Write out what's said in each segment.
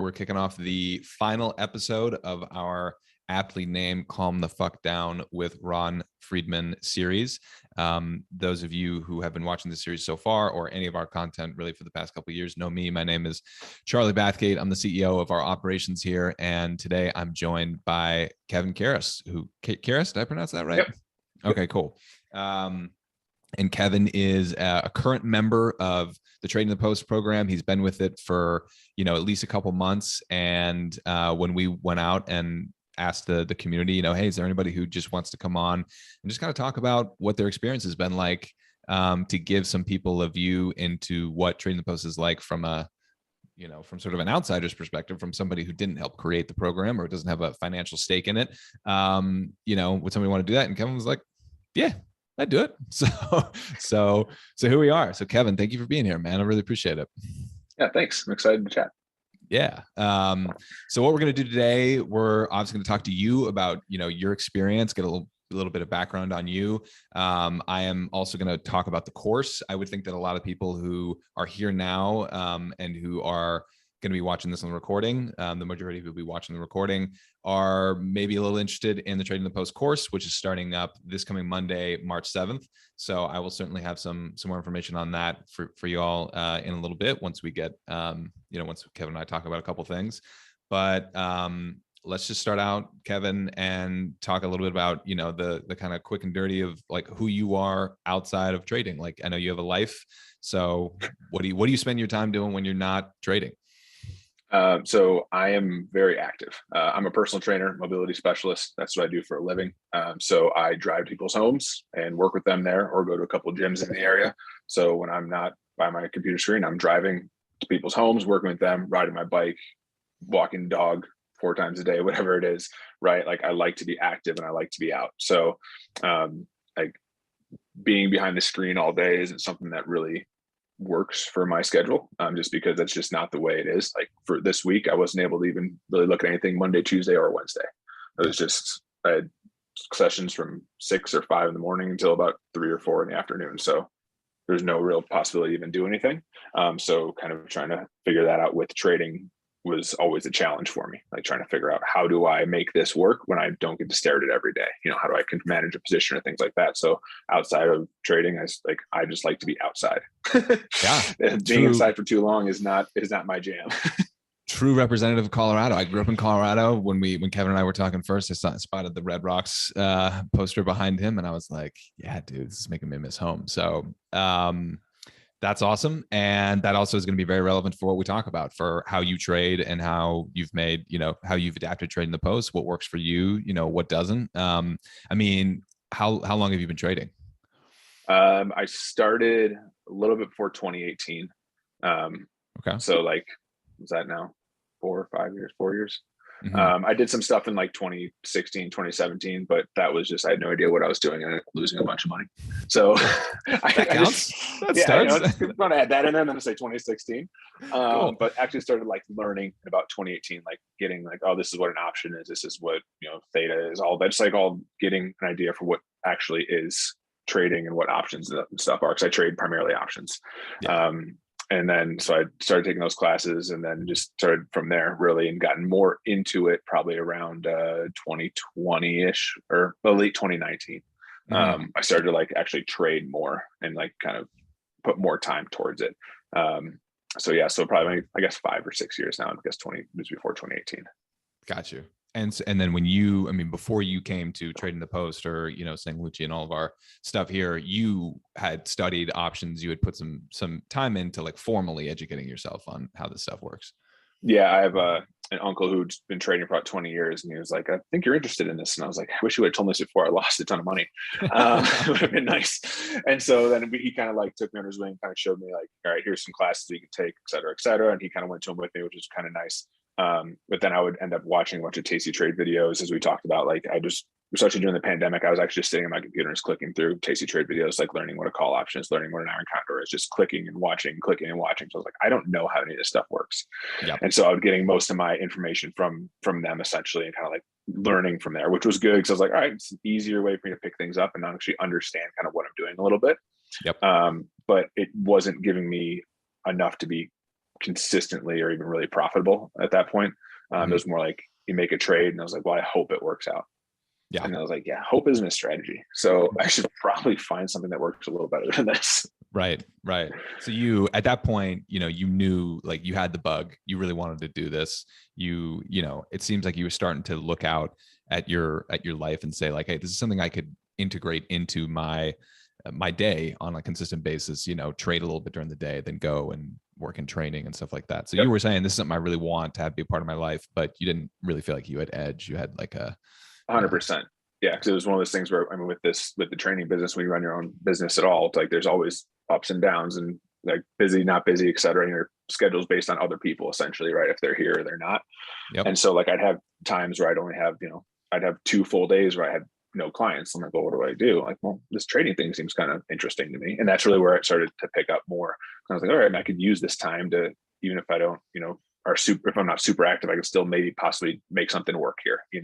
we're kicking off the final episode of our aptly named Calm the Fuck Down with Ron Friedman series. Those of you who have been watching the series so far, or any of our content really for the past couple of years, know me. My name is Charlie Bathgate. I'm the CEO of our operations here. And today I'm joined by Kevin Karras, Karras, did I pronounce that right? Yep. Okay, cool. And Kevin is a current member of the Trading the Post program. He's been with it for, at least a couple months. And when we went out and asked the community, hey, is there anybody who just wants to come on and just kind of talk about what their experience has been like, to give some people a view into what Trading the Post is like from from sort of an outsider's perspective, from somebody who didn't help create the program or doesn't have a financial stake in it. Would somebody want to do that? And Kevin was like, yeah, I'd do it. So here we are. So Kevin, thank you for being here, man. I really appreciate it. Yeah, thanks. I'm excited to chat. Yeah. So what we're going to do today, we're obviously going to talk to you about, your experience, get a little bit of background on you. I am also going to talk about the course. I would think that a lot of people who are here now, and who are going to be watching this on the recording, the majority who will be watching the recording are maybe a little interested in the Trading the Post course, which is starting up this coming Monday, March 7th. So I will certainly have some more information on that for you all in a little bit once we get, once Kevin and I talk about a couple things. But let's just start out, Kevin, and talk a little bit about, the kind of quick and dirty of like who you are outside of trading. Like, I know you have a life. So what do you spend your time doing when you're not trading? So I am very active. I'm a personal trainer, mobility specialist. That's what I do for a living. So I drive to people's homes and work with them there, or go to a couple of gyms in the area. So when I'm not by my computer screen, I'm driving to people's homes, working with them, riding my bike, walking dog 4 times a day, whatever it is, right? Like, I like to be active and I like to be out. So like being behind the screen all day isn't something that really works for my schedule, just because that's just not the way it is. Like for this week, I wasn't able to even really look at anything Monday, Tuesday, or Wednesday. It was just, I had sessions from 6 or 5 in the morning until about 3 or 4 in the afternoon. So there's no real possibility to even do anything. So kind of trying to figure that out with trading was always a challenge for me, like trying to figure out, how do I make this work when I don't get to stare at it every day? How do I manage a position or things like that? So outside of trading, I just like to be outside. Yeah. Being inside for too long is not my jam. True representative of Colorado. I grew up in Colorado. When Kevin and I were talking first, I spotted the Red Rocks poster behind him, and I was like, yeah, dude, this is making me miss home. So that's awesome. And that also is going to be very relevant for what we talk about, for how you trade and how you've made, how you've adapted Trading the Post, what works for you, what doesn't. How long have you been trading? I started a little bit before 2018. Okay. So like, was that now 4 or 5 years, 4 years? Mm-hmm. I did some stuff in like 2016, 2017, but that was just, I had no idea what I was doing and losing a bunch of money. So that counts. That starts. I'm going to add that in there and then say 2016. Cool. But actually started like learning in about 2018, like getting like, oh, this is what an option is. This is what, theta is, all that. Just like all getting an idea for what actually is trading and what options and stuff are. Cause I trade primarily options. Yeah. And then, so I started taking those classes and then just started from there really, and gotten more into it probably around 2020-ish or late 2019. Mm-hmm. I started to like actually trade more and like kind of put more time towards it. So probably, I guess 5 or 6 years now. I guess 20 was before 2018. Got you. And then when before you came to Trading the Post or, St. Lucie and all of our stuff here, you had studied options. You had put some time into like formally educating yourself on how this stuff works. Yeah, I have an uncle who's been trading for about 20 years, and he was like, I think you're interested in this. And I was like, I wish you would have told me this before I lost a ton of money. It would have been nice. And so then he kind of like took me under his wing, kind of showed me like, all right, here's some classes you can take, et cetera, et cetera. And he kind of went to them with me, which is kind of nice. But then I would end up watching a bunch of Tasty Trade videos, as we talked about. Like especially during the pandemic, I was actually just sitting on my computer and just clicking through Tasty Trade videos, like learning what a call option is, learning what an iron condor is, just clicking and watching. So I was like, I don't know how any of this stuff works. Yep. And so I was getting most of my information from them essentially, and kind of like learning from there, which was good because I was like, all right, it's an easier way for me to pick things up and not actually understand kind of what I'm doing a little bit. Yep. But it wasn't giving me enough to be consistently or even really profitable at that point. It was more like you make a trade, and I was like, well, I hope it works out. Yeah. And I was like, yeah, hope isn't a strategy. So I should probably find something that works a little better than this. Right. Right. So you, at that point, you knew, like, you had the bug, you really wanted to do this. It seems like you were starting to look out at your life and say, like, hey, this is something I could integrate into my day on a consistent basis, trade a little bit during the day, then go and work in training and stuff like that. So Yep. you were saying, this is something I really want to have be a part of my life, but you didn't really feel like you had edge. You had like 100%. Yeah. Cause it was one of those things where, I mean, with the training business, when you run your own business at all, it's like, there's always ups and downs and like busy, not busy, et cetera. And your schedule's based on other people essentially, right? If they're here or they're not. Yep. And so like, I'd have times where I'd only have, I'd have 2 full days where I had no clients. I'm like, well, what do I do? Like, well, this trading thing seems kind of interesting to me. And that's really where it started to pick up more. I was like, all right, I could use this time to, even if I don't, if I'm not super active, I can still maybe possibly make something work here, Yep.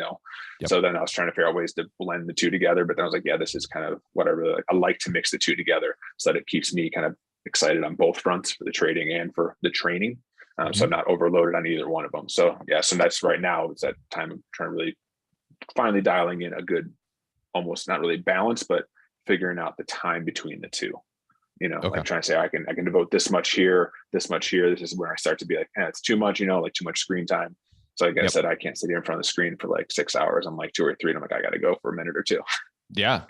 So then I was trying to figure out ways to blend the two together. But then I was like, yeah, this is kind of what I really like. I like to mix the two together so that it keeps me kind of excited on both fronts, for the trading and for the training. So I'm not overloaded on either one of them. So yeah, so that's right now, it's that time of trying to really finally dialing in a good, almost not really balance, but figuring out the time between the two. Okay. Like trying to say I can devote this much here, this much here. This is where I start to be like, it's too much, like too much screen time. So like I said, I can't sit here in front of the screen for like 6 hours. I'm like 2 or 3, and I'm like, I got to go for a minute or 2. Yeah.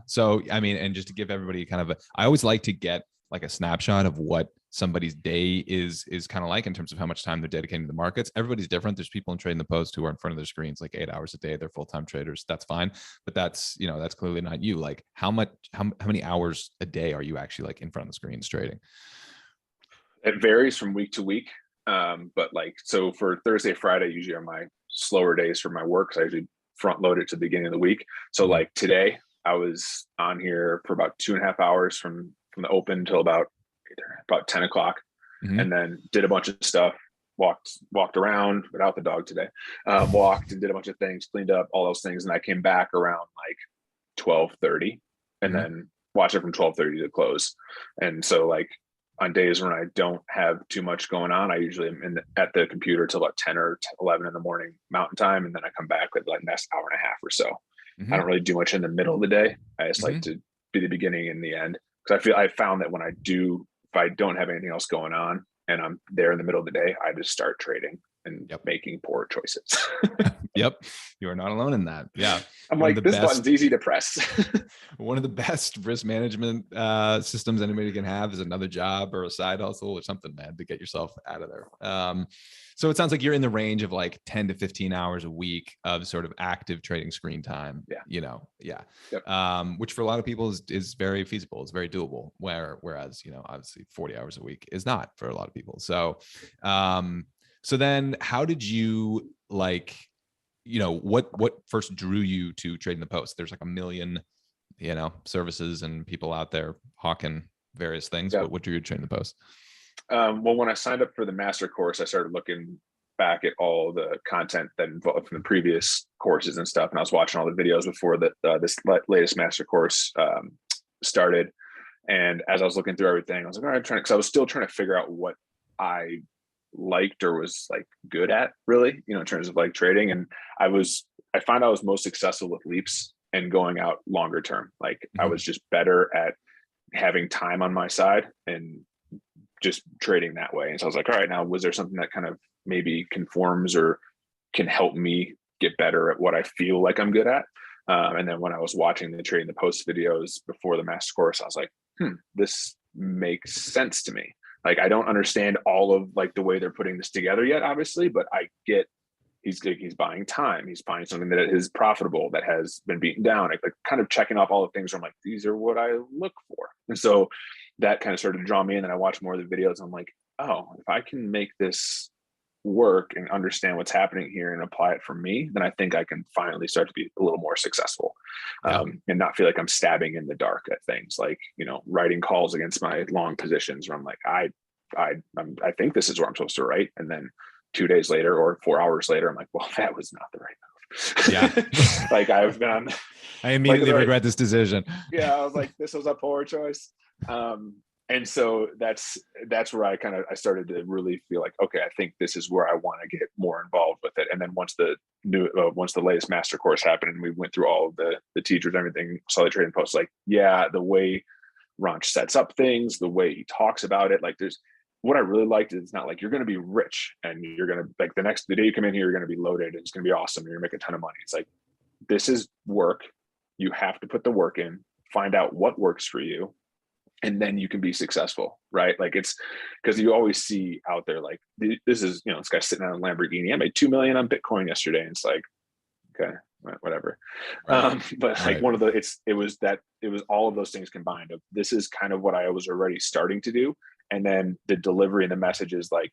So, I mean, and just to give everybody kind of I always like to get like a snapshot of what somebody's day is kind of like in terms of how much time they're dedicating to the markets. Everybody's different. There's people in Trading the Post who are in front of their screens like 8 hours a day. They're full-time traders. That's fine. But that's clearly not you. Like how many hours a day are you actually like in front of the screens trading? It varies from week to week. But like, so for Thursday, Friday, usually are my slower days for my work. So I usually front load it to the beginning of the week. So like today I was on here for about 2.5 hours from the open till about 10 o'clock, and then did a bunch of stuff, walked around without the dog today, walked and did a bunch of things, cleaned up all those things. And I came back around like 12:30 and then watched it from 12:30 to close. And so like on days when I don't have too much going on, I usually am at the computer till about 10 or 11 in the morning Mountain Time. And then I come back with like next hour and a half or so. I don't really do much in the middle of the day. I just like to be the beginning and the end. Because I found that when if I don't have anything else going on and I'm there in the middle of the day, I just start trading and making poor choices. Yep. You are not alone in that. Yeah. I'm like, this button's easy to press. One of the best risk management systems anybody can have is another job or a side hustle or something, man, to get yourself out of there. So it sounds like you're in the range of like 10 to 15 hours a week of sort of active trading screen time. Yeah. Which for a lot of people is very feasible. It's very doable. Whereas, obviously 40 hours a week is not for a lot of people. So, so then how did you what first drew you to Trading the Post? There's like a million, services and people out there hawking various things. But what drew you to Trading the Post? Well, when I signed up for the master course, I started looking back at all the content that involved from the previous courses and stuff. And I was watching all the videos before this latest master course started. And as I was looking through everything, I was like, all right, because I was still trying to figure out what I liked or was like good at, really, in terms of like trading. And I find I was most successful with leaps and going out longer term. Like I was just better at having time on my side and just trading that way. And so I was like, all right, now was there something that kind of maybe conforms or can help me get better at what I feel like I'm good at? And then when I was watching the Trading the Post videos before the master course, I was like, this makes sense to me. Like, I don't understand all of like the way they're putting this together yet, obviously, but I get he's buying time. He's buying something that is profitable, that has been beaten down. Like kind of checking off all the things where I'm like, these are what I look for. And so that kind of started to draw me in. And I watched more of the videos. I'm like, oh, if I can make this work and understand what's happening here and apply it for me, then I think I can finally start to be a little more successful, and not feel like I'm stabbing in the dark at things like, writing calls against my long positions where I'm like, I think this is where I'm supposed to write. And then 2 days later or 4 hours later, I'm like, well, that was not the right move. Yeah. Like I've been I immediately regret this decision. Yeah. I was like, this was a poor choice. And so that's where I started to really feel like, okay, I think this is where I want to get more involved with it. And then once the latest master course happened and we went through all of the teachers, everything, saw the trading posts, like, yeah, the way Ronch sets up things, the way he talks about it, like what I really liked is it's not like you're going to be rich and you're going to like the day you come in here, you're going to be loaded. And it's going to be awesome. You're going to make a ton of money. It's like, this is work. You have to put the work in, find out what works for you, and then you can be successful, right? Like, it's because you always see out there, like, this is, this guy's sitting on a Lamborghini. I made 2 million on Bitcoin yesterday. And it's like, okay, whatever. Right. But like it was all of those things combined of, this is kind of what I was already starting to do. And then the delivery and the message is like,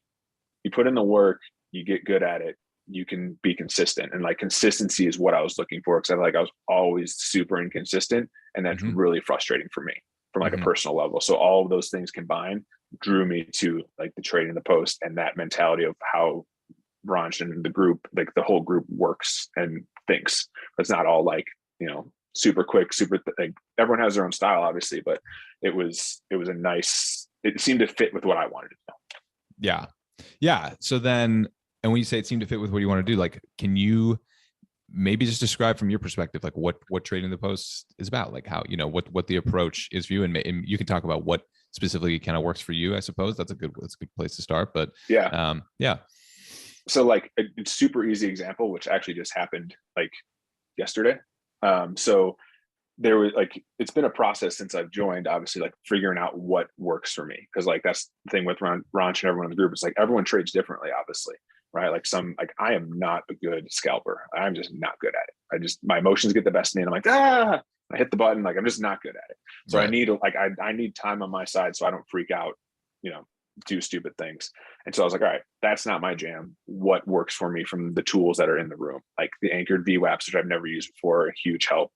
you put in the work, you get good at it, you can be consistent. And like, consistency is what I was looking for. Cause I was always super inconsistent. And that's really frustrating for me from like a personal level. So all of those things combined drew me to like the trading the post and that mentality of how Ronch and the group, like the whole group works and thinks. It's not all like, super quick, like everyone has their own style, obviously, but it seemed to fit with what I wanted to do. Yeah. Yeah. So then, and when you say it seemed to fit with what you want to do, like, can you maybe just describe from your perspective, like what trading the post is about, like how, what the approach is for you, and you can talk about what specifically kind of works for you, I suppose. That's a good place to start. But yeah. Yeah. So like a super easy example, which actually just happened like yesterday. So there was like, it's been a process since I've joined, obviously, like figuring out what works for me. Cause like, that's the thing with Ronch and everyone in the group. It's like, everyone trades differently, obviously. Right. Like I am not a good scalper. I'm just not good at it. My emotions get the best of me and I'm like, I hit the button. Like, I'm just not good at it. So right. I need time on my side so I don't freak out, do stupid things. And so I was like, all right, that's not my jam. What works for me from the tools that are in the room, like the anchored VWAPs, which I've never used before, a huge help.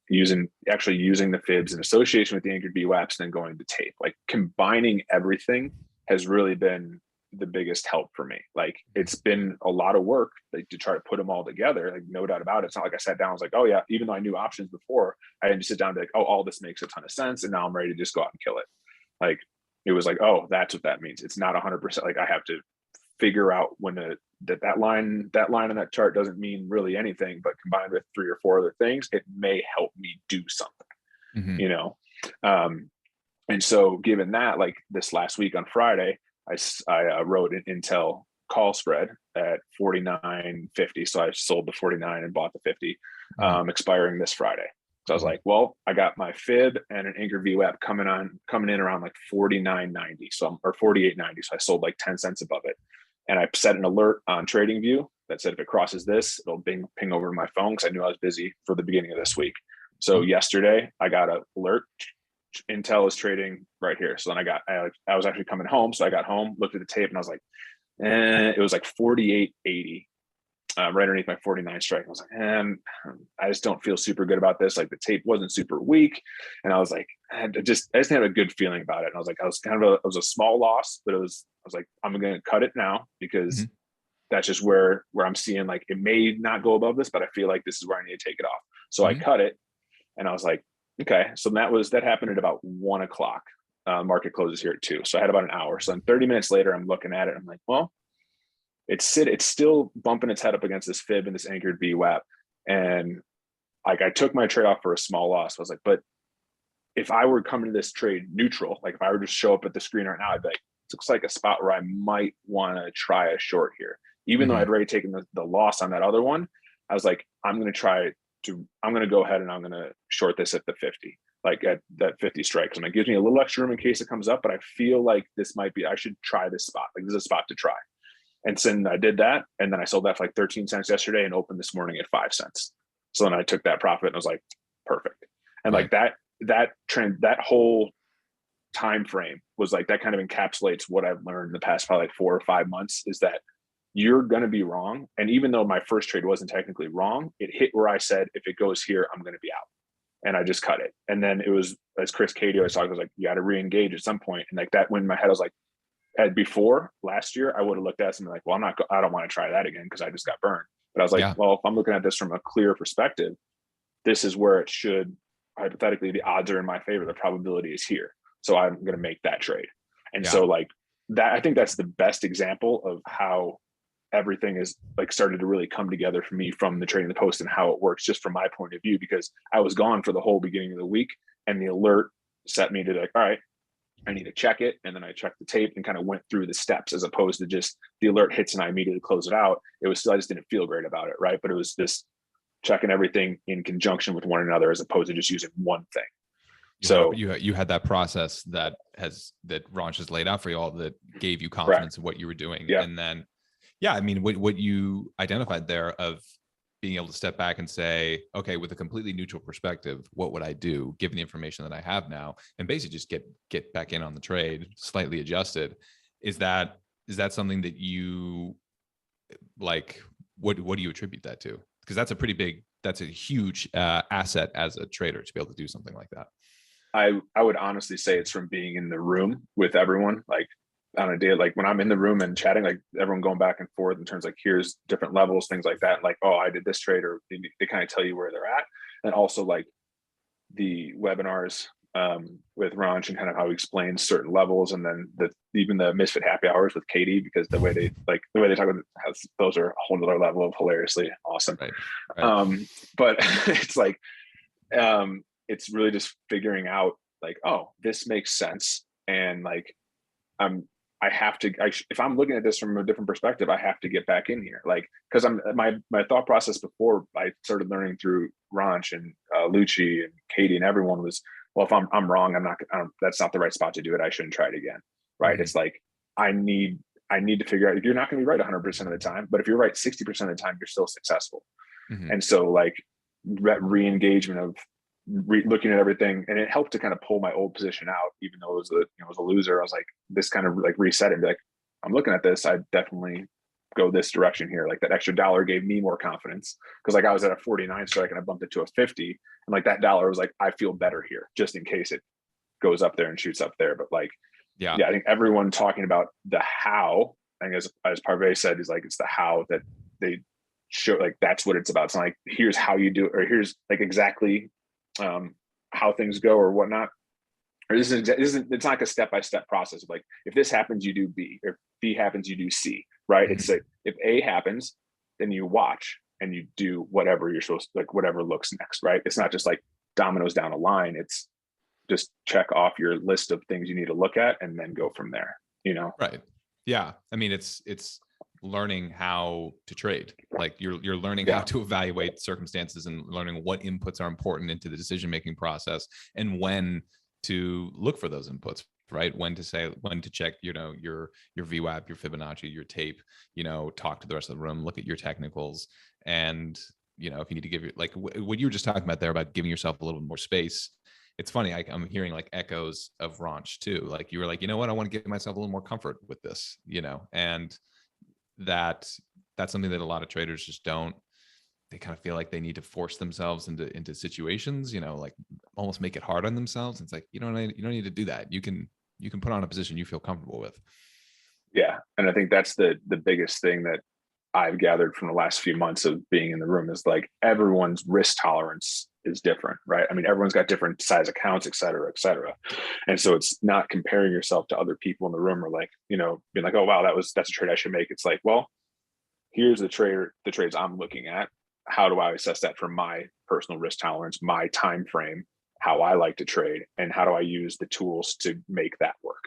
Using the fibs in association with the anchored VWAPs, and then going to tape, like combining everything has really been the biggest help for me. Like, it's been a lot of work to try to put them all together. Like, no doubt about it. It's not like I sat down, I was like, oh yeah, even though I knew options before, I didn't sit down and be like, oh, all this makes a ton of sense. And now I'm ready to just go out and kill it. Like, it was like, oh, that's what that means. It's not 100%. Like, I have to figure out when that line on that chart doesn't mean really anything, but combined with 3 or 4 other things, it may help me do something, and so given that, like this last week on Friday, I wrote an Intel call spread at 49.50. So I sold the 49 and bought the 50, expiring this Friday. So I was like, well, I got my fib and an anchor VWAP coming in around like 49.90. Or 48.90. So I sold like 10 cents above it. And I set an alert on TradingView that said, if it crosses this, it'll ping over to my phone, because I knew I was busy for the beginning of this week. So yesterday I got an alert. Intel is trading right here. So then I was actually coming home. So I got home, looked at the tape, and I was like, it was like 48.80. Right underneath my 49 strike. I was like, I just don't feel super good about this. Like, the tape wasn't super weak. And I was like, I just didn't have a good feeling about it. And I was like, it was a small loss, but I was like, I'm going to cut it now, because that's just where I'm seeing, like, it may not go above this, but I feel like this is where I need to take it off. So I cut it, and I was like, okay. So that happened at about 1 o'clock. Market closes here at 2. So I had about an hour. So then 30 minutes later, I'm looking at it. I'm like, well, it's still bumping its head up against this fib and this anchored VWAP. And like, I took my trade off for a small loss. I was like, but if I were coming to this trade neutral, like if I were to show up at the screen right now, I'd be like, it looks like a spot where I might want to try a short here. Even though I'd already taken the loss on that other one, I was like, I'm going to go ahead and I'm going to short this at the 50, like at that 50 strike. And it gives me a little extra room in case it comes up, but I feel like I should try this spot. Like, this is a spot to try. And so I did that. And then I sold that for like 13 cents yesterday and opened this morning at 5 cents. So then I took that profit and I was like, perfect. And like that trend, that whole time frame was like, that kind of encapsulates what I've learned in the past probably like 4 or 5 months, is that you're going to be wrong. And even though my first trade wasn't technically wrong, it hit where I said, if it goes here, I'm going to be out. And I just cut it. And then it was, as Chris Cady always talked, I was like, you got to re-engage at some point. And like, that went in my head, I was like, before last year, I would have looked at something like, well, I don't want to try that again, because I just got burned. But I was like, well, if I'm looking at this from a clear perspective, this is where it should, hypothetically, the odds are in my favor. The probability is here. So I'm going to make that trade. And Yeah. so like that, I think that's the best example of how everything is like started to really come together for me from the Trading the Post and how it works just from my point of view, because I was gone for the whole beginning of the week and the alert set me to like, all right, I need to check it. And then I checked the tape and kind of went through the steps, as opposed to just the alert hits and I immediately close it out. It was still, I just didn't feel great about it. Right. But it was this checking everything in conjunction with one another, as opposed to just using one thing. You had that process that Ranch has laid out for you all that gave you confidence in what you were doing. Yeah. And then, yeah, I mean, what you identified there of being able to step back and say, okay, with a completely neutral perspective, what would I do given the information that I have now, and basically just get back in on the trade, slightly adjusted. Is that something that you like? What do you attribute that to? Because that's a huge asset as a trader to be able to do something like that. I would honestly say it's from being in the room with everyone, like on a day, like when I'm in the room and chatting, like everyone going back and forth in terms of like, here's different levels, things like that. Like, oh, I did this trade, or they kind of tell you where they're at. And also like the webinars with Ranch and kind of how he explains certain levels, and then even the Misfit happy hours with Katie, because the way they talk about it, those are a whole other level of hilariously awesome. Right. But it's like, it's really just figuring out like, oh, this makes sense. And like, if I'm looking at this from a different perspective, I have to get back in here. Like, cause my thought process before I started learning through Ranch and Lucci and Katie and everyone was, well, if I'm wrong, that's not the right spot to do it. I shouldn't try it again. Right. Mm-hmm. It's like, I need to figure out, if you're not going to be right 100% of the time, but if you're right 60% of the time, you're still successful. Mm-hmm. And so like re-engagement of looking at everything, and it helped to kind of pull my old position out, even though it was a loser. I was like, this kind of like reset it and be like, I'm looking at this, I definitely go this direction here. Like that extra $1 gave me more confidence, because like I was at a 49 strike and I bumped it to a 50, and like that $1 was like, I feel better here just in case it goes up there and shoots up there. But like, yeah, I think everyone talking about the how, I think as Parvez said, is like, it's the how that they show, like that's what it's about. It's not like, here's how you do it, or here's like exactly how things go or whatnot. Or it's not like a step-by-step process of like, if this happens, you do B, or if B happens, you do C, right? Mm-hmm. It's like, if A happens, then you watch and you do whatever you're supposed to, like whatever looks next, right? It's not just like dominoes down a line. It's just check off your list of things you need to look at and then go from there, Right. Yeah. I mean, it's learning how to trade. Like you're learning how to evaluate circumstances and learning what inputs are important into the decision-making process, and when to look for those inputs, right? When to check, your VWAP, your Fibonacci, your tape, talk to the rest of the room, look at your technicals. And, if you need to give like what you were just talking about there about giving yourself a little bit more space. It's funny, I'm hearing like echoes of Ranch too. Like you were like, you know what, I want to give myself a little more comfort with this, and that's something that a lot of traders just don't. They kind of feel like they need to force themselves into situations, like almost make it hard on themselves. It's like, you don't need to do that. You can put on a position you feel comfortable with. Yeah. And I think that's the biggest thing that I've gathered from the last few months of being in the room is like everyone's risk tolerance is different, right? I mean, everyone's got different size accounts, et cetera, et cetera. And so it's not comparing yourself to other people in the room, or like, being like, oh, wow, that's a trade I should make. It's like, well, here's the trades I'm looking at. How do I assess that from my personal risk tolerance, my time frame, how I like to trade, and how do I use the tools to make that work?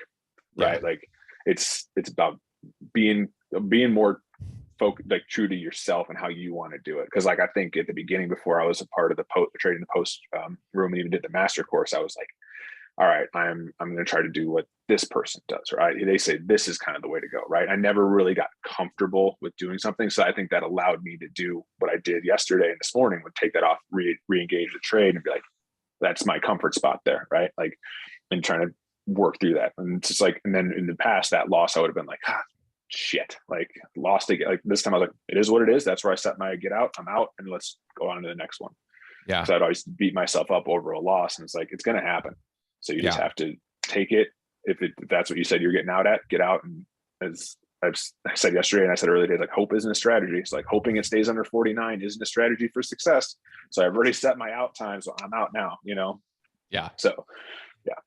Right. Yeah. Like it's about being more like true to yourself and how you want to do it. Cause like, I think at the beginning, before I was a part of the Trading the Post room and even did the master course, I was like, all right, I'm going to try to do what this person does, right? They say this is kind of the way to go, right? I never really got comfortable with doing something. So I think that allowed me to do what I did yesterday and this morning, would take that off, re-engage the trade and be like, that's my comfort spot there, right? Like, and trying to work through that. And it's just like, and then in the past, that loss, I would have been like, shit, like lost again. Like this time I was like, it is what it is. That's where I set my get out. I'm out, and let's go on to the next one. Yeah. So I'd always beat myself up over a loss, and it's like, it's going to happen. So you just have to take it. If that's what you said you're getting out at, get out. And as I said yesterday, and I said earlier today, like hope isn't a strategy. It's like hoping it stays under 49 isn't a strategy for success. So I've already set my out time. So I'm out now, Yeah. So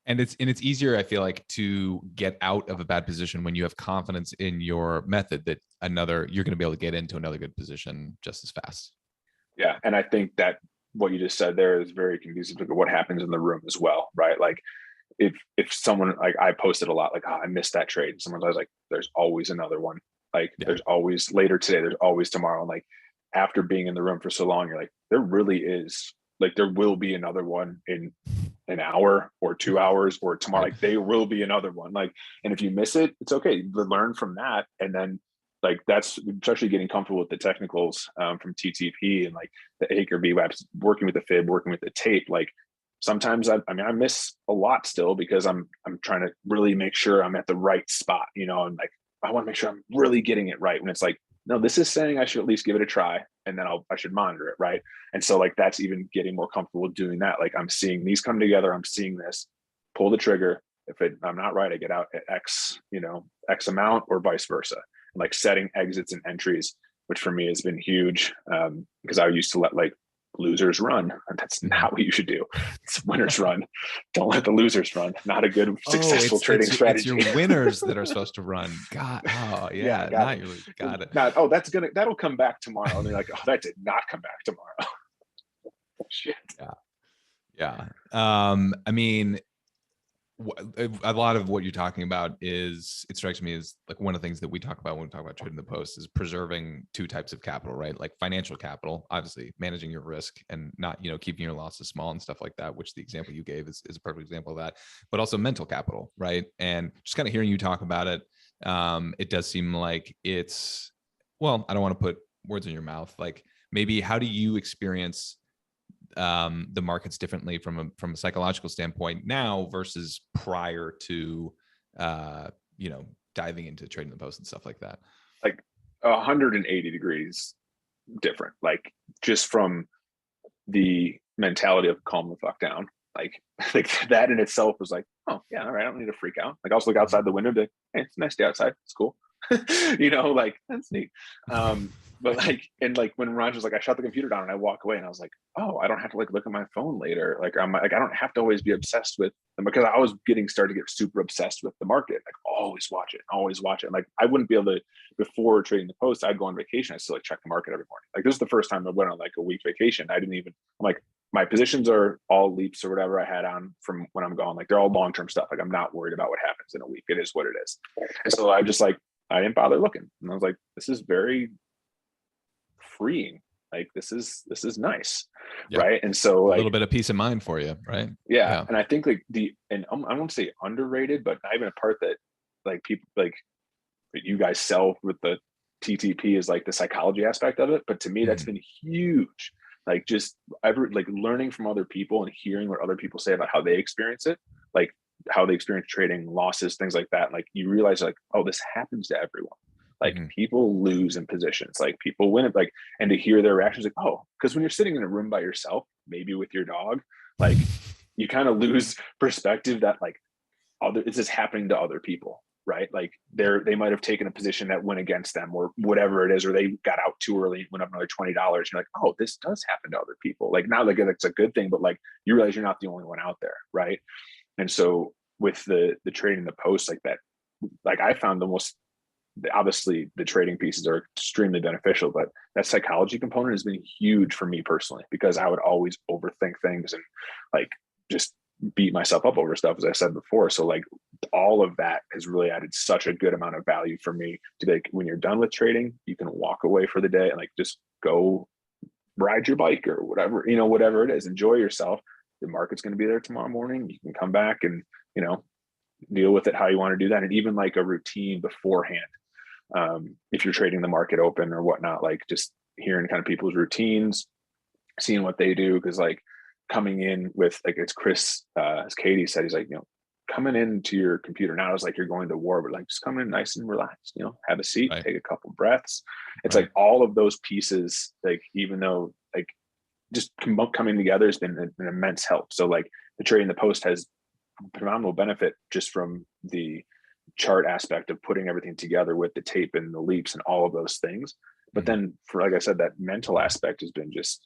And it's easier, I feel like, to get out of a bad position when you have confidence in your method that you're going to be able to get into another good position just as fast. Yeah. And I think that what you just said there is very conducive to what happens in the room as well, right? Like if someone, like I posted a lot, like, oh, I missed that trade. And someone's always like, there's always another one. Like Yeah. there's always later today, there's always tomorrow. And like after being in the room for so long, you're like, there really is, like there will be another one in an hour or 2 hours or tomorrow. Right. Like there will be another one. Like, and if you miss it, it's okay. Learn from that. And then like that's especially getting comfortable with the technicals from TTP and like the Acre VWAPs, working with the fib, working with the tape. Like sometimes I mean I miss a lot still because I'm trying to really make sure I'm at the right spot, you know, and like I want to make sure I'm really getting it right. When it's like, no, this is saying I should at least give it a try, and then I should monitor it, right? And so like that's even getting more comfortable doing that. Like I'm seeing these come together, I'm seeing this, pull the trigger. If I'm not right, I get out at X, you know, X amount or vice versa. And like setting exits and entries, which for me has been huge because I used to let like losers run. That's not what you should do. It's winners run. Don't let the losers run. Not a good successful trading strategy. It's your winners that are supposed to run. God, oh yeah, got it. Got it. Not, oh, that'll come back tomorrow. And they're like, oh, that did not come back tomorrow. Shit. Yeah. I mean, a lot of what you're talking about is, it strikes me as like one of the things that we talk about when we talk about trading the post is preserving two types of capital, right? Like financial capital, obviously managing your risk and not, you know, keeping your losses small and stuff like that, which the example you gave is a perfect example of that, but also mental capital, right? And just kind of hearing you talk about it, it does seem like it's, well, I don't want to put words in your mouth. Like maybe how do you experience the markets differently from a psychological standpoint now versus prior to you know, diving into trading the post and stuff like that? Like 180 degrees different. Like just from the mentality of calm the fuck down. Like that in itself was like, oh yeah, all right, I don't need to freak out. Like I also look outside the window and be like, hey, it's a nice day outside. It's cool. You know, like that's neat. But like, and like when Ron was like, I shut the computer down and I walk away and I was like, oh, I don't have to like look at my phone later. Like I'm like, I don't have to always be obsessed with them, because I was starting to get super obsessed with the market. Like always watch it, always watch it. Like I wouldn't be able to, before trading the post, I'd go on vacation. I still like check the market every morning. Like this is the first time I went on like a week vacation. I didn't even, I'm like, my positions are all leaps or whatever I had on from when I'm gone. Like they're all long-term stuff. Like I'm not worried about what happens in a week. It is what it is. And so I just like, I didn't bother looking. And I was like, this is very freeing. Like this is nice. Yeah. Right. And so like a little bit of peace of mind for you. Right. Yeah. And I think like and I won't say underrated, but not even a part that like people like that you guys sell with the TTP is like the psychology aspect of it. But to me, that's been huge. Like just like learning from other people and hearing what other people say about how they experience it, like how they experience trading losses, things like that. Like you realize like, oh, this happens to everyone. Like people lose in positions, like people win it, like, and to hear their reactions, like, oh, because when you're sitting in a room by yourself, maybe with your dog, like you kind of lose perspective that like, this is happening to other people, right? Like they might have taken a position that went against them or whatever it is, or they got out too early and went up another $20. You're like, oh, this does happen to other people. Like not like it's a good thing, but like you realize you're not the only one out there, right? And so with the trading the post like that, like I found the most, obviously the trading pieces are extremely beneficial, but that psychology component has been huge for me personally, because I would always overthink things and like just beat myself up over stuff, as I said before. So like all of that has really added such a good amount of value for me to like, when you're done with trading, you can walk away for the day and like just go ride your bike or whatever, you know, whatever it is, enjoy yourself. The market's going to be there tomorrow morning. You can come back and, you know, deal with it how you want to do that. And even like a routine beforehand, if you're trading the market open or whatnot, like just hearing kind of people's routines, seeing what they do. Cause like coming in with like, it's Chris, as Katie said, he's like, you know, coming into your computer now is like you're going to war, but like just come in nice and relaxed, you know, have a seat, take a couple breaths. It's like all of those pieces, like even though like just coming together has been an immense help. So like the trading the post has phenomenal benefit just from the chart aspect of putting everything together with the tape and the leaps and all of those things. But then for, like I said, that mental aspect has been just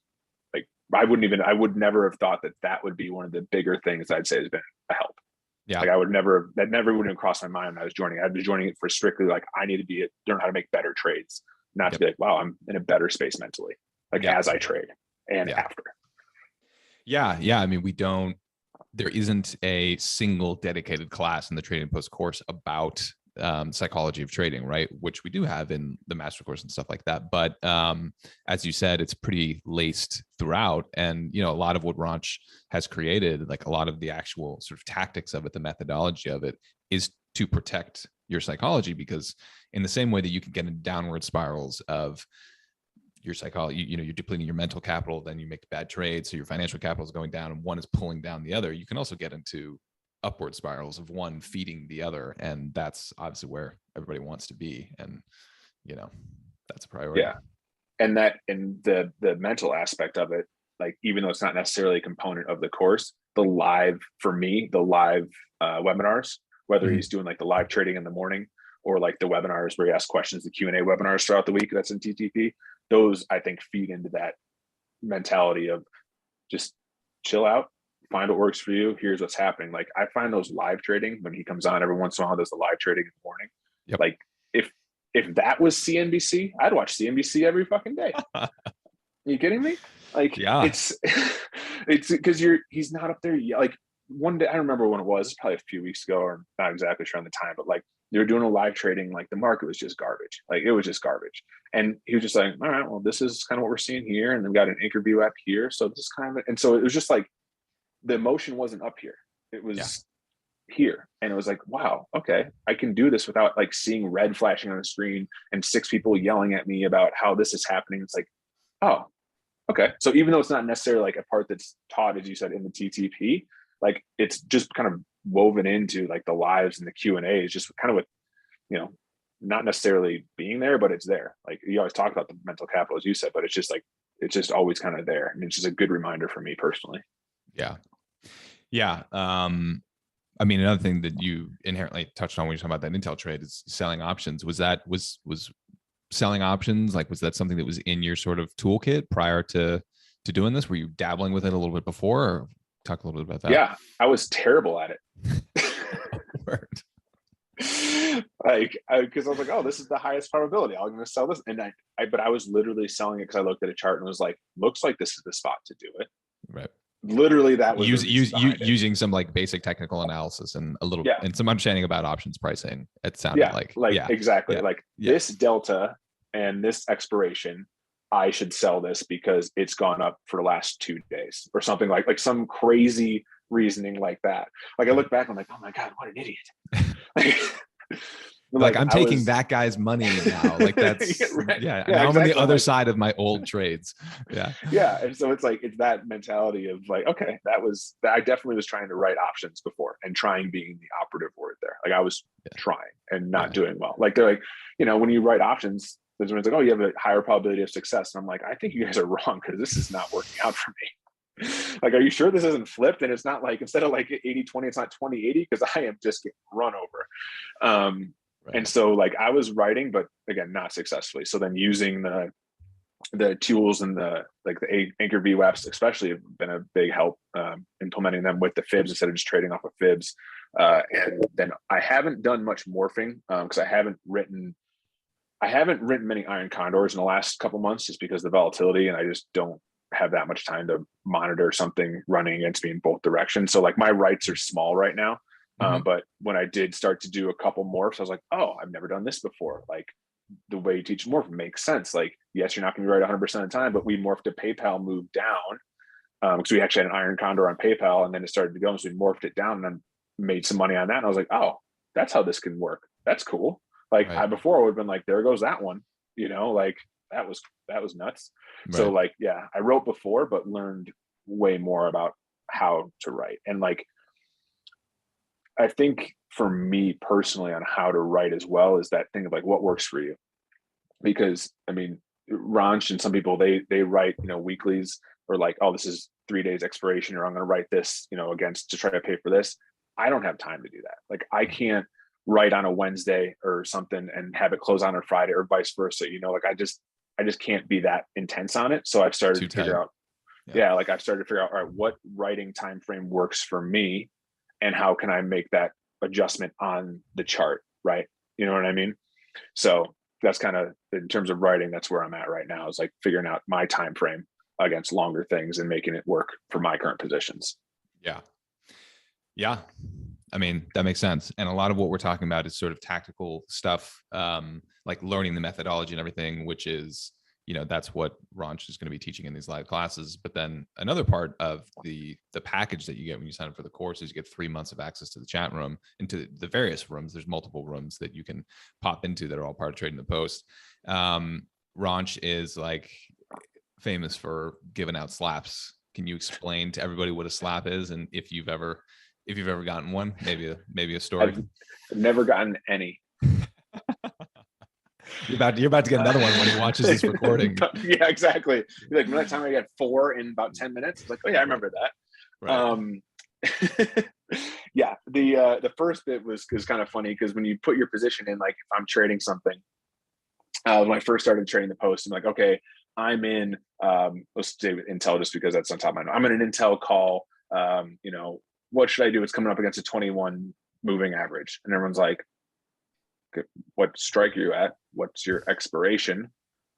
like, I would never have thought that would be one of the bigger things I'd say has been a help. Yeah. Like that never would have crossed my mind when I was joining. I was joining it for strictly like, I need to learn how to make better trades, not to Yep. be like, wow, I'm in a better space mentally, like Yeah. as I trade and Yeah. after. Yeah. Yeah. I mean, there isn't a single dedicated class in the Trading Post course about psychology of trading, right? Which we do have in the master course and stuff like that. But as you said, it's pretty laced throughout. And, a lot of what Ranch has created, like a lot of the actual sort of tactics of it, the methodology of it, is to protect your psychology, because in the same way that you can get in downward spirals of your psychology, you're depleting your mental capital, then you make bad trades, so your financial capital is going down and one is pulling down the other. You can also get into upward spirals of one feeding the other, and that's obviously where everybody wants to be, and that's a priority. Yeah. And the mental aspect of it, like, even though it's not necessarily a component of the course, the live webinars, whether Mhm. he's doing like the live trading in the morning or like the webinars where he asks questions, the Q&A webinars throughout the week, that's in TTP, those I think feed into that mentality of just chill out, find what works for you. Here's what's happening. Like, I find those live trading, when he comes on every once in a while, does the live trading in the morning. Yep. Like, if that was CNBC, I'd watch CNBC every fucking day. Are you kidding me? Like, Yeah. it's because he's not up there yet. Like, one day, I don't remember when it was, probably a few weeks ago, or not exactly sure on the time, but like, they were doing a live trading, like the market was just garbage. Like, it was just garbage. And he was just like, all right, well, this is kind of what we're seeing here. And we've got an anchor view app here. So this is kind of, and so it was just like, the emotion wasn't up here. It was here. And it was like, wow, okay, I can do this without like seeing red flashing on the screen and 6 people yelling at me about how this is happening. It's like, oh, okay. So even though it's not necessarily like a part that's taught, as you said, in the TTP, like, it's just kind of woven into like the lives and the Q&A is just kind of with, not necessarily being there, but it's there. Like, you always talk about the mental capital, as you said, but it's just like, it's just always kind of there. And it's just a good reminder for me personally. Yeah. Yeah. I mean, another thing that you inherently touched on when you're talking about that Intel trade is selling options. Was selling options, like, was that something that was in your sort of toolkit prior to doing this? Were you dabbling with it a little bit before, or talk a little bit about that? Yeah, I was terrible at it. Word. Like, because I was like, oh, this is the highest probability, I'm going to sell this. And but I was literally selling it because I looked at a chart and was like, looks like this is the spot to do it. Right. Literally, that was using some like basic technical analysis and and some understanding about options pricing. It sounded exactly. Yeah. Like, Yeah. this delta and this expiration, I should sell this because it's gone up for the last 2 days or something, like some crazy reasoning like that. Like, I look back, I'm like, oh my God, what an idiot. Like, I'm taking that guy's money now. Like, that's right. Now exactly. I'm on the other side of my old trades. Yeah. Yeah. And so it's like, it's that mentality of like, okay, I definitely was trying to write options before, and trying being the operative word there. Like, I was trying and not doing well. Like, they're like, when you write options, there's when it's like, oh, you have a higher probability of success. And I'm like, I think you guys are wrong, because this is not working out for me. Like, are you sure this isn't flipped? And it's not like, instead of like 80-20, it's not 20-80, because I am just getting run over. Right. And so, like, I was writing, but again, not successfully. So then using the tools and the anchor view apps especially have been a big help, implementing them with the fibs instead of just trading off of fibs. And then I haven't done much morphing, because I haven't written many iron condors in the last couple months, just because of the volatility, and I just don't have that much time to monitor something running against me in both directions. So like, my writes are small right now. But when I did start to do a couple morphs, I was like, oh, I've never done this before. Like, the way you teach morph makes sense. Like, yes, you're not going to be right 100% of the time, but we morphed a PayPal move down, because we actually had an iron condor on PayPal, and then it started to go. So we morphed it down and then made some money on that. And I was like, oh, that's how this can work. That's cool. Like, right. Before I would have been like, there goes that one, like that was nuts. Right. So like, yeah, I wrote before, but learned way more about how to write. And like, I think for me personally, on how to write as well, is that thing of like, what works for you? Because I mean, Ranch and some people, they write, weeklies, or like, oh, this is 3 days expiration, or I'm going to write this, against to try to pay for this. I don't have time to do that. Like, I can't write on a Wednesday or something and have it close on a Friday, or vice versa. Like, I just can't be that intense on it. So I've started to figure out, like, I've started to figure out, all right, what writing time frame works for me. and how can I make that adjustment on the chart, right? You know what I mean? So that's kind of, in terms of writing, that's where I'm at right now, is like figuring out my time frame against longer things and making it work for my current positions. Yeah. Yeah. I mean, that makes sense. And a lot of what we're talking about is sort of tactical stuff, like learning the methodology and everything, which is, that's what Ranch is going to be teaching in these live classes. But then another part of the package that you get when you sign up for the course is you get 3 months of access to the chat room, into the various rooms. There's multiple rooms that you can pop into that are all part of Trading the Post. Ranch is like famous for giving out slaps. Can you explain to everybody what a slap is, and if you've ever gotten one, maybe a story? I've never gotten any. You're about to get another one when he watches this recording. Yeah, exactly. You're like, by the time I get 4 in about 10 minutes, it's like, oh yeah, I remember that. Right. Yeah, the first bit was kind of funny, because when you put your position in, like if I'm trading something, when I first started trading the Post, I'm like, okay, I'm in, let's stay with Intel just because that's on top of my mind. I'm in an Intel call. What should I do? It's coming up against a 21 moving average. And everyone's like, what strike are you at? What's your expiration?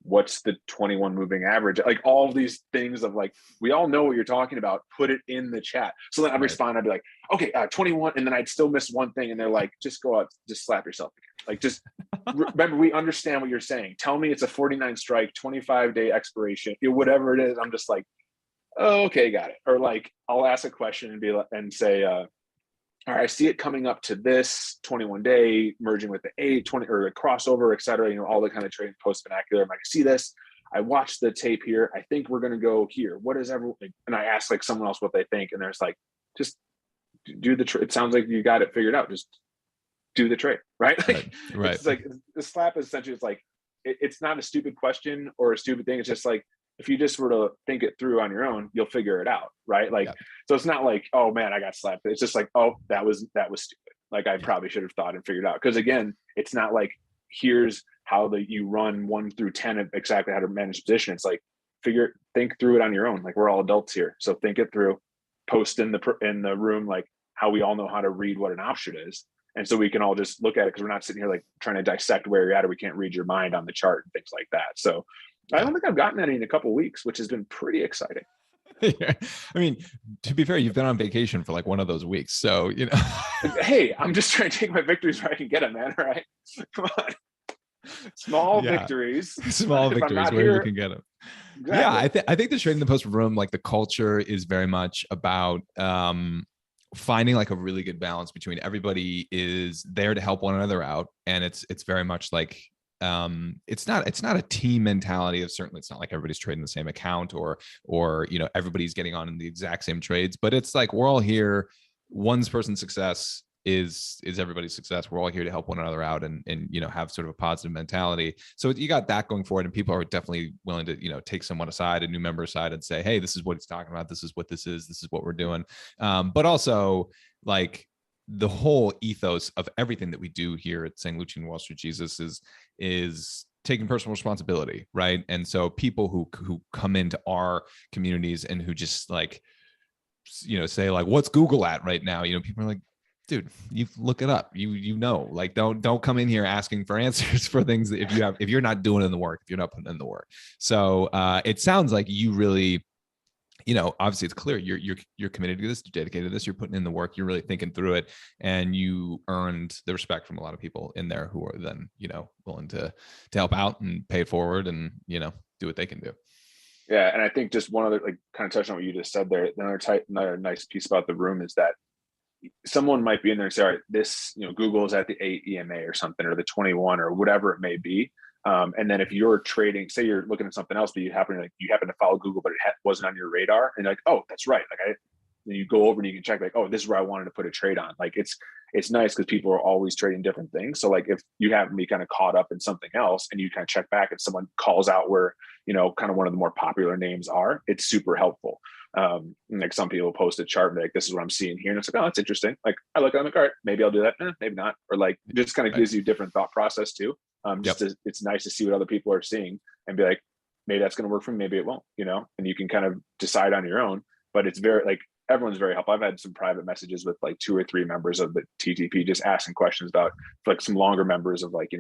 What's the 21 moving average? Like all of these things of like, we all know what you're talking about. Put it in the chat. So then I'd respond. I'd be like, okay, 21. And then I'd still miss one thing. And they're like, just go out, just slap yourself again. Like, just remember, we understand what you're saying. Tell me it's a 49 strike, 25-day expiration, whatever it is. I'm just like, oh, okay, got it. Or like, I'll ask a question and say, all right, I see it coming up to this 21-day merging with the 820 or a crossover, et cetera, all the kind of Trading Post vernacular. I'm like, I see this. I watched the tape here. I think we're going to go here. What is everyone? And I ask like someone else what they think. And there's like, just do the trade. It sounds like you got it figured out. Just do the trade. Right. Like, right. It's like the slap is essentially, it's like, it's not a stupid question or a stupid thing. It's just like, if you just were to think it through on your own, you'll figure it out, right? Like, So it's not like, oh man, I got slapped. It's just like, oh, that was stupid. Like I probably should have thought and figured out. Because again, it's not like, here's how you run 1 through 10 of exactly how to manage position. It's like, think through it on your own. Like we're all adults here, so think it through. Post in the room like how we all know how to read what an option is, and so we can all just look at it, because we're not sitting here like trying to dissect where you're at, or we can't read your mind on the chart and things like that. So I don't think I've gotten any in a couple of weeks, which has been pretty exciting. Yeah. I mean, to be fair, you've been on vacation for like one of those weeks. So, Hey, I'm just trying to take my victories where I can get them, man. All right. Come on. Small victories. Small victories where you can get them. Exactly. Yeah. I think the Trading the Post room, like the culture is very much about finding like a really good balance between everybody is there to help one another out. And it's very much like, it's not a team mentality. Of certainly it's not like everybody's trading the same account or everybody's getting on in the exact same trades, but it's like we're all here. One person's success is everybody's success. We're all here to help one another out and have sort of a positive mentality. So you got that going forward, and people are definitely willing to take someone aside, a new member aside, and say, hey, this is what he's talking about, this is what this is what we're doing. But also like the whole ethos of everything that we do here at St. Lucie and Wall Street Jesus is taking personal responsibility, right? And so people who come into our communities and who just like, say like, what's Google at right now? People are like, dude, you look it up. Like don't come in here asking for answers for things that if you're not doing in the work, if you're not putting in the work. So it sounds like you really, obviously it's clear you're committed to this, you're dedicated to this, you're putting in the work, you're really thinking through it, and you earned the respect from a lot of people in there who are then, willing to help out and pay it forward and, do what they can do. Yeah. And I think just one other, like kind of touching on what you just said there, another nice piece about the room is that someone might be in there and say, all right, this, Google is at the 8 EMA or something, or the 21 or whatever it may be. And then if you're trading, say you're looking at something else, but you happen to follow Google, but it wasn't on your radar, and you're like, oh, that's right. Like then you go over and you can check like, oh, this is where I wanted to put a trade on. Like it's nice because people are always trading different things. So like if you happen to be kind of caught up in something else and you kind of check back and someone calls out where, kind of one of the more popular names are, it's super helpful. Like some people post a chart and like, this is what I'm seeing here. And it's like, oh, that's interesting. Like I look, I'm like, all right, maybe I'll do that. Maybe not. Or like, just kind of gives you different thought process too. It's nice to see what other people are seeing and be like, maybe that's going to work for me. Maybe it won't, and you can kind of decide on your own, but it's very like, everyone's very helpful. I've had some private messages with like 2 or 3 members of the TTP just asking questions about like some longer members of like,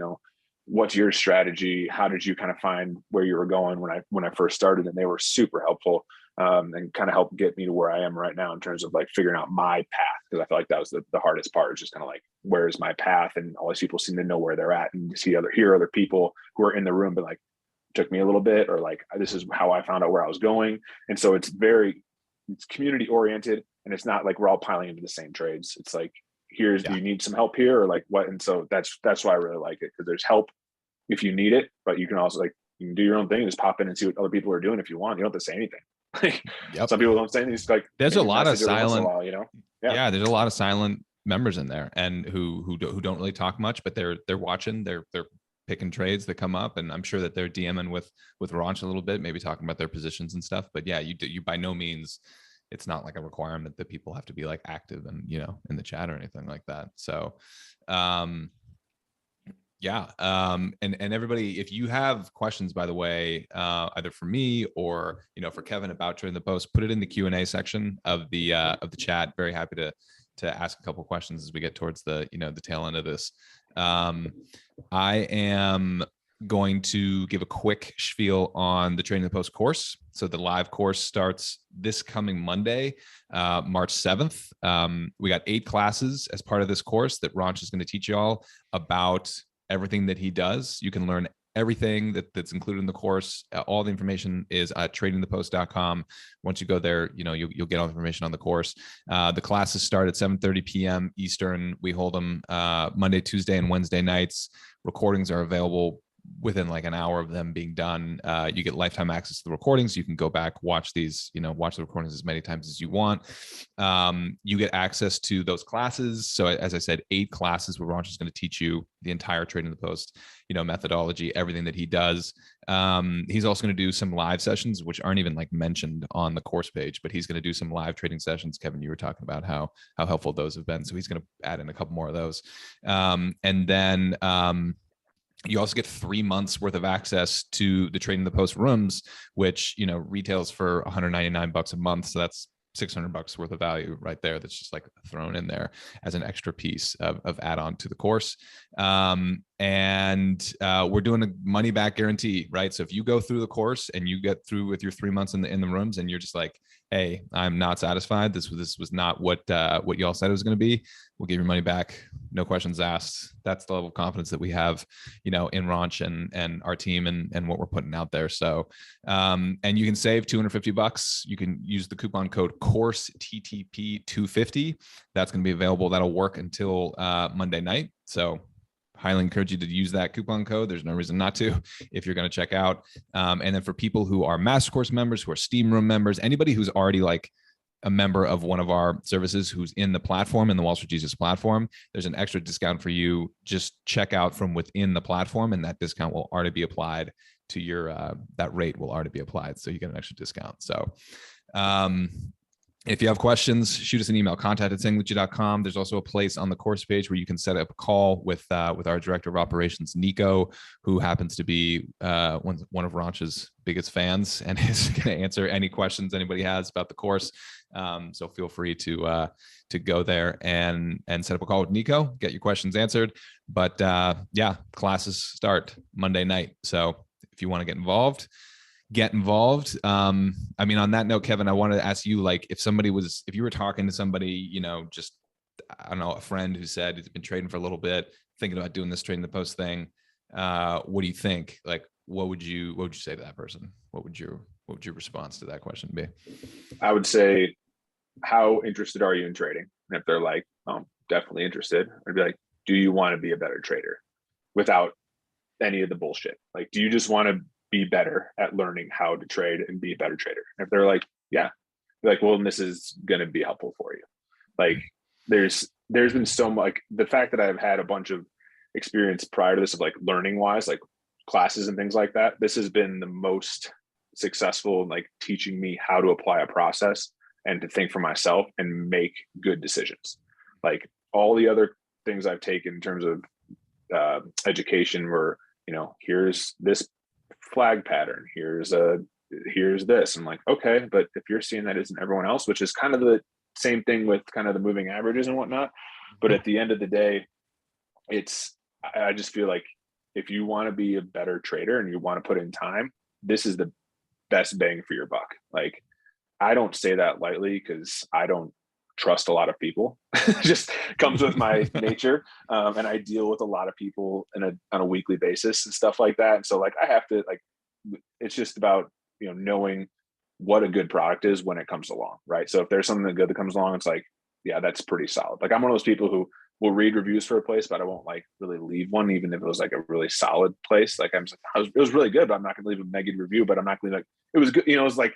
what's your strategy? How did you kind of find where you were going when I first started? And they were super helpful, and kind of helped get me to where I am right now in terms of like figuring out my path. Cause I feel like that was the hardest part, is just kind of like, where's my path? And all these people seem to know where they're at, and hear other people who are in the room, but like, took me a little bit, or like, this is how I found out where I was going. And so it's community oriented, and it's not like we're all piling into the same trades. It's like, do you need some help here, or like what? And so that's why I really like it, because there's help if you need it, but you can also like, you can do your own thing and just pop in and see what other people are doing if you want. You don't have to say anything. Yep. Some people don't say anything. Just like, there's a lot of silent, Yeah. There's a lot of silent members in there, and who don't really talk much, but they're watching, they're picking trades that come up, and I'm sure that they're DMing with Ranch a little bit, maybe talking about their positions and stuff. But yeah, you by no means, it's not like a requirement that people have to be like active and in the chat or anything like that. So and everybody, if you have questions, by the way, either for me or for Kevin about Trading the Post, put it in the Q&A section of the chat. Very happy to ask a couple questions as we get towards the the tail end of this. I am going to give a quick spiel on the Trading the Post course. So the live course starts this coming Monday, March 7th. We got 8 classes as part of this course that Ranch is going to teach you all about everything that he does. You can learn everything that's included in the course. All the information is at tradingthepost.com. Once you go there, you'll get all the information on the course. The classes start at 7:30 p.m. Eastern. We hold them Monday, Tuesday, and Wednesday nights. Recordings are available within like an hour of them being done. You get lifetime access to the recordings. You can go back, watch these, watch the recordings as many times as you want. You get access to those classes. So as I said, 8 classes where Ranch is going to teach you the entire Trading the Post, methodology, everything that he does. He's also going to do some live sessions, which aren't even like mentioned on the course page, but he's going to do some live trading sessions. Kevin, you were talking about how helpful those have been. So he's going to add in a couple more of those. And then, you also get 3 months worth of access to the Trading the Post rooms, which, retails for $199 a month. So that's $600 worth of value right there. That's just like thrown in there as an extra piece of add-on to the course. And we're doing a money back guarantee, right? So if you go through the course and you get through with your 3 months in the rooms, and you're just like, hey, I'm not satisfied, this was not what y'all said it was going to be, we'll give your money back, no questions asked. That's the level of confidence that we have, in Ranch and our team and what we're putting out there. So, and you can save $250. You can use the coupon code course TTP 250. That's going to be available. That'll work until Monday night. So highly encourage you to use that coupon code. There's no reason not to if you're going to check out. And then for people who are Master Course members, who are Steam Room members, anybody who's already like a member of one of our services who's in the platform, in the Wall Street Jesus platform, there's an extra discount for you. Just check out from within the platform, and that discount will already be applied to your, that rate will already be applied. So you get an extra discount. So, if you have questions, shoot us an email, contact@sanglucci.com. There's also a place on the course page where you can set up a call with our director of operations, Nico, who happens to be one of Ranch's biggest fans and is going to answer any questions anybody has about the course. So feel free to go there and set up a call with Nico, get your questions answered. But classes start Monday night. So if you want to get involved. On that note, Kevin, I wanted to ask you, like, if you were talking to somebody, just, I don't know, a friend who said he's been trading for a little bit, thinking about doing this Trading the Post thing. What do you think? Like, what would you say to that person? What would your response to that question be? I would say, how interested are you in trading? And if they're like, oh, definitely interested, I'd be like, do you want to be a better trader without any of the bullshit? Like, do you just want to be better at learning how to trade and be a better trader? And if they're like, yeah, like, well, this is going to be helpful for you. Like, there's been so much, like, the fact that I've had a bunch of experience prior to this of like learning wise, like classes and things like that, this has been the most successful in like teaching me how to apply a process and to think for myself and make good decisions. Like, all the other things I've taken in terms of education were, here's this flag pattern, here's here's this. I'm like, okay, but if you're seeing that isn't everyone else, which is kind of the same thing with kind of the moving averages and whatnot. But at the end of the day, I just feel like if you want to be a better trader and you want to put in time, this is the best bang for your buck. Like, I don't say that lightly because I don't trust a lot of people. Just comes with my nature. And I deal with a lot of people on a weekly basis and stuff like that. And so like, I have to like, it's just about, knowing what a good product is when it comes along. Right. So if there's something good that comes along, it's like, yeah, that's pretty solid. Like, I'm one of those people who will read reviews for a place, but I won't like really leave one, even if it was like a really solid place. Like, it was really good, but I'm not going to leave a negative review, but I'm not going to like, it was good. It was like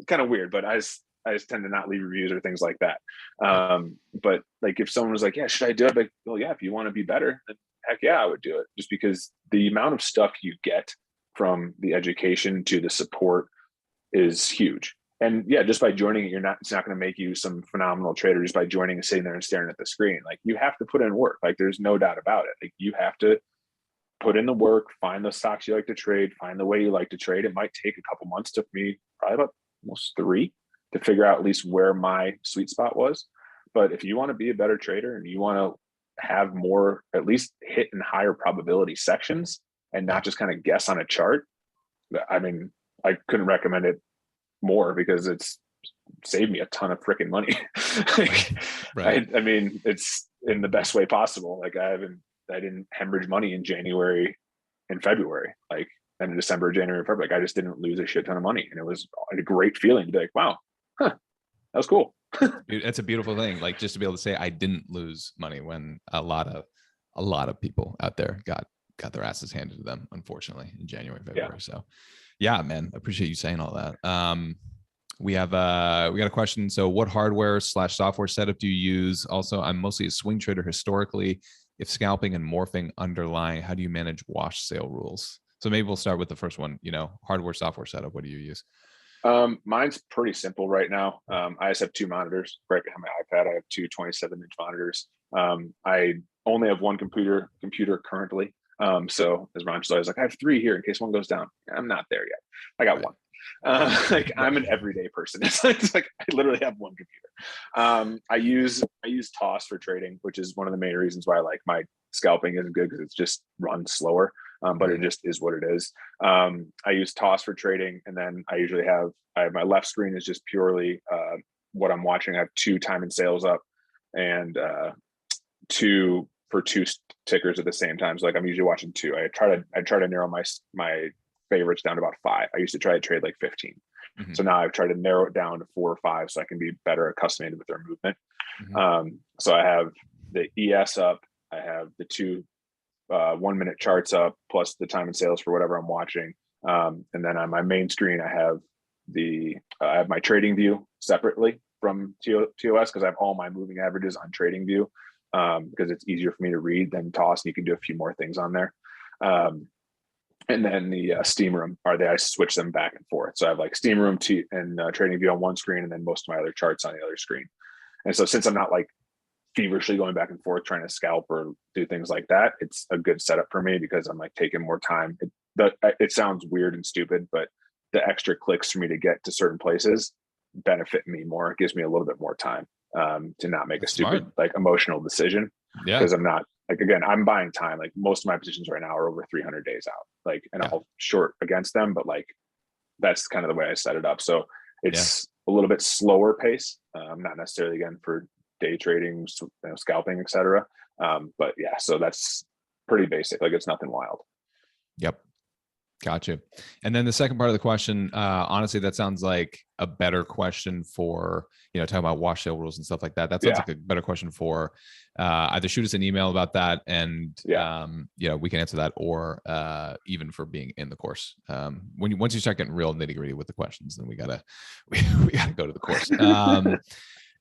kind of weird, but I just tend to not leave reviews or things like that. But like, if someone was like, yeah, should I do it? Like, well, yeah, if you want to be better, then heck yeah, I would do it, just because the amount of stuff you get from the education to the support is huge. And yeah, just by joining it, it's not going to make you some phenomenal trader just by joining and sitting there and staring at the screen. Like, you have to put in work. Like, there's no doubt about it. Like, you have to put in the work, find the stocks you like to trade, find the way you like to trade. It might take a couple months, took me probably about almost 3 to figure out at least where my sweet spot was. But if you want to be a better trader and you want to have more, at least hit in higher probability sections and not just kind of guess on a chart, I mean, I couldn't recommend it more, because it's saved me a ton of freaking money. Like, Right. I mean, it's in the best way possible. Like, I didn't hemorrhage money in January and February, like, and in December, January, February, like, I just didn't lose a shit ton of money. And it was a great feeling to be like, wow, that was cool. It's a beautiful thing. Like, just to be able to say I didn't lose money when a lot of people out there got their asses handed to them, unfortunately, in January, February. Yeah. So yeah, man, I appreciate you saying all that. We got a question. So what hardware/software setup do you use? Also, I'm mostly a swing trader historically. If scalping and morphing underlying, how do you manage wash sale rules? So maybe we'll start with the first one, hardware, software setup. What do you use? Mine's pretty simple right now. I just have 2 monitors right behind my iPad. I have 2 27-inch monitors. I only have one computer currently. So as Ron's always like, I have 3 here in case one goes down. I'm not there yet. I got one. Like, I'm an everyday person. It's like I literally have one computer. I use Toss for trading, which is one of the main reasons why I like my scalping isn't good, because it's just runs slower. But it just is what it is. I use Toss for trading, and then I have my left screen is just purely what I'm watching. I have 2 time and sales up, and 2 tickers at the same time. So like, I'm usually watching 2. I try to narrow my favorites down to about 5. I used to try to trade like 15. Mm-hmm. So now I've tried to narrow it down to 4 or 5 so I can be better accustomed with their movement. Mm-hmm. So I have the ES up. I have the 2 1-minute charts up, plus the time and sales for whatever I'm watching. And then on my main screen, I have I have my trading view separately from TOS, because I have all my moving averages on trading view, because it's easier for me to read than Toss. And you can do a few more things on there. And then the steam room I switch them back and forth. So I have like steam room and trading view on one screen, and then most of my other charts on the other screen. And so since I'm not like feverishly going back and forth trying to scalp or do things like that, it's a good setup for me, because I'm like taking more time. It sounds weird and stupid, but the extra clicks for me to get to certain places benefit me more. It gives me a little bit more time to not make a stupid like emotional decision. Yeah. Because I'm not, like, again, I'm buying time. Like, most of my positions right now are over 300 days out. Like, and I'll short against them, but like, that's kind of the way I set it up. So it's a little bit slower pace. Not necessarily, again, for day trading, scalping, etc. But yeah, so that's pretty basic. Like, it's nothing wild. Yep. Gotcha. And then the second part of the question, honestly, that sounds like a better question for, talking about wash sale rules and stuff like that. That sounds like a better question for either shoot us an email about that, and we can answer that, or even for being in the course. Once you start getting real nitty gritty with the questions, then we gotta go to the course.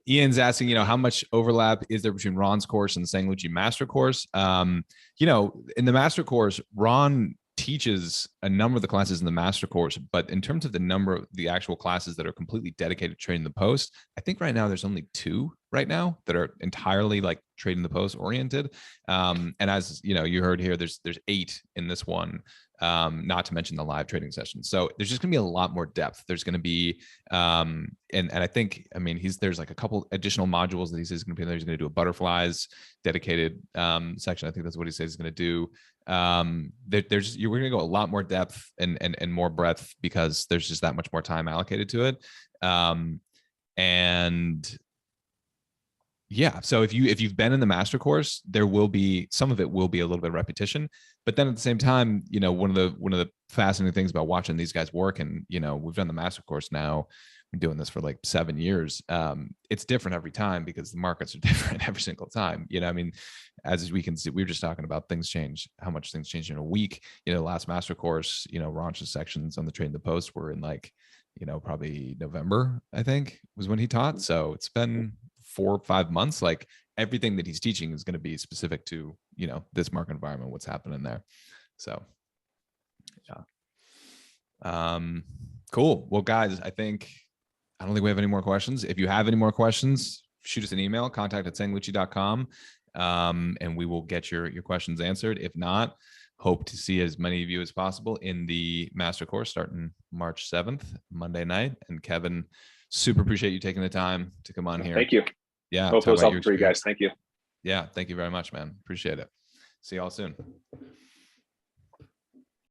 Ian's asking, how much overlap is there between Ron's course and the Sangucci Master course? In the Master course, Ron teaches a number of the classes in the Master course, but in terms of the number of the actual classes that are completely dedicated to trading the post, I think right now there's only 2 right now that are entirely like trading the post oriented. And as you heard here, there's 8 in this one. not to mention the live trading sessions. So there's just going to be a lot more depth. There's going to be, and I think, I mean, there's like a couple additional modules that he says he's going to be there. He's going to do a butterflies dedicated section. I think that's what he says he's going to do. We're going to go a lot more depth and more breadth because there's just that much more time allocated to it. And yeah, so if you've been in the master course, there will be some of it will be a little bit of repetition, but then at the same time, you know, one of the fascinating things about watching these guys work, and you know, we've done the master course now, we're doing this for like 7 years. It's different every time because the markets are different every single time. You know, I mean, as we can see, we were just talking about things change, how much things change in a week. You know, last master course, you know, Ranch's sections on the Trade the Post were in like, you know, probably November, I think was when he taught. So it's been 4 or 5 months. Like everything that he's teaching is going to be specific to, you know, this market environment, what's happening there. So yeah. Cool. Well, guys, I don't think we have any more questions. If you have any more questions, shoot us an email, contact@sanglucci.com. And we will get your questions answered. If not, hope to see as many of you as possible in the master course starting March 7th, Monday night. And Kevin, super appreciate you taking the time to come on here. Thank you. Yeah. Hope it was helpful for you guys. Thank you. Yeah. Thank you very much, man. Appreciate it. See y'all soon.